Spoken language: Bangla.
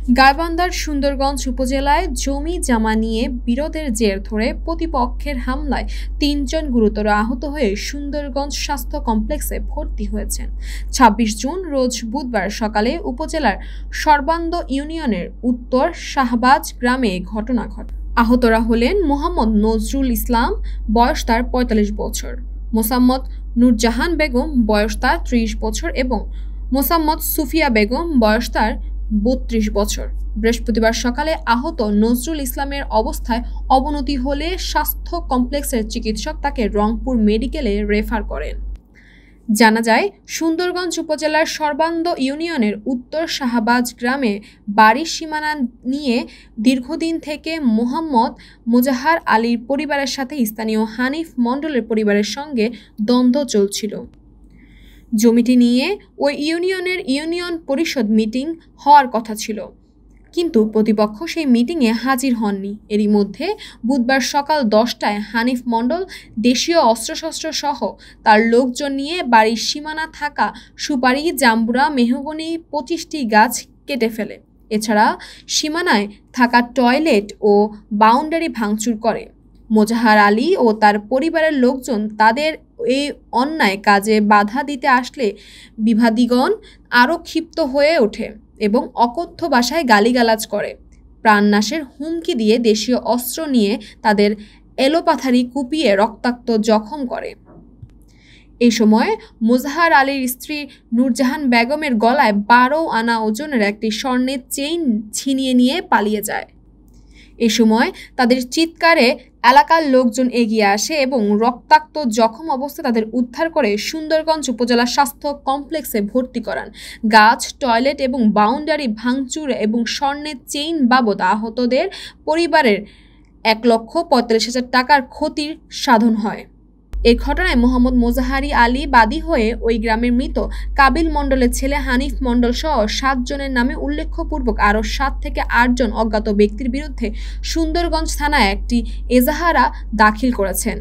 গাইবান্ধার সুন্দরগঞ্জ উপজেলায় জমি জমা নিয়ে বিরোধের জের ধরে প্রতিপক্ষের হামলায় ৩ জন গুরুতর আহত হয়ে সুন্দরগঞ্জ স্বাস্থ্য কমপ্লেক্সে ভর্তি হয়েছেন। ২৬ জুন রোজ বুধবার সকালে উপজেলার সর্বান্দ ইউনিয়নের উত্তর শাহবাজ গ্রামে ঘটনা ঘটে। আহতরা হলেন মোহাম্মদ নজরুল ইসলাম, বয়স তার ৪৫ বছর, মোসাম্মদ নুরজাহান বেগম, বয়স তার ৩০ বছর এবং মোসাম্মদ সুফিয়া বেগম, বয়স তার ৩২ বছর। বৃহস্পতিবার সকালে আহত নজরুল ইসলামের অবস্থায় অবনতি হলে স্বাস্থ্য কমপ্লেক্সের চিকিৎসক তাকে রংপুর মেডিকেলে রেফার করেন। জানা যায়, সুন্দরগঞ্জ উপজেলার সর্বান্দ ইউনিয়নের উত্তর শাহবাজ গ্রামে বাড়ির সীমানা নিয়ে দীর্ঘদিন থেকে মোহাম্মদ মোজাহার আলীর পরিবারের সাথে স্থানীয় হানিফ মণ্ডলের পরিবারের সঙ্গে দ্বন্দ্ব চলছিল। জমিটি নিয়ে ওই ইউনিয়নের ইউনিয়ন পরিষদ মিটিং হওয়ার কথা ছিল, কিন্তু প্রতিপক্ষ সেই মিটিংয়ে হাজির হননি। এরই মধ্যে বুধবার সকাল ১০টায় হানিফ মণ্ডল দেশীয় অস্ত্রশস্ত্র সহ তার লোকজন নিয়ে বাড়ির সীমানা থাকা সুপারি, জাম্বুরা, মেহগনি ২৫টি গাছ কেটে ফেলে। এছাড়া সীমানায় থাকা টয়লেট ও বাউন্ডারি ভাঙচুর করে। মোজাহার আলী ও তার পরিবারের লোকজন তাদের এই অন্যায় কাজে বাধা দিতে আসলে বিবাদীগণ আরও ক্ষিপ্ত হয়ে ওঠে এবং অকথ্য ভাষায় গালিগালাজ করে, প্রাণনাশের হুমকি দিয়ে দেশীয় অস্ত্র নিয়ে তাদের এলোপাথারি কুপিয়ে রক্তাক্ত জখম করে। এই সময় মোজাহার আলীর স্ত্রী নুরজাহান বেগমের গলায় ১২ আনা ওজনের একটি স্বর্ণের চেইন ছিনিয়ে নিয়ে পালিয়ে যায়। এ সময় তাদের চিৎকারে এলাকার লোকজন এগিয়ে আসে এবং রক্তাক্ত জখম অবস্থায় তাদের উদ্ধার করে সুন্দরগঞ্জ উপজেলা স্বাস্থ্য কমপ্লেক্সে ভর্তি করান। গাছ, টয়লেট এবং বাউন্ডারি ভাঙচুর এবং স্বর্ণের চেইন বাবদ আহতদের পরিবারের ১,৪৫,০০০ টাকার ক্ষতির সাধন হয়। এই ঘটনায় মোহাম্মদ মোজাহার আলী বাদী হয়ে ওই গ্রামের মৃত কাবিল মণ্ডলের ছেলে হানিফ মণ্ডল সহ ৭ জনের নামে উল্লেখপূর্বক আরও ৭ থেকে ৮ জন অজ্ঞাত ব্যক্তির বিরুদ্ধে সুন্দরগঞ্জ থানায় একটি এজাহার দাখিল করেছেন।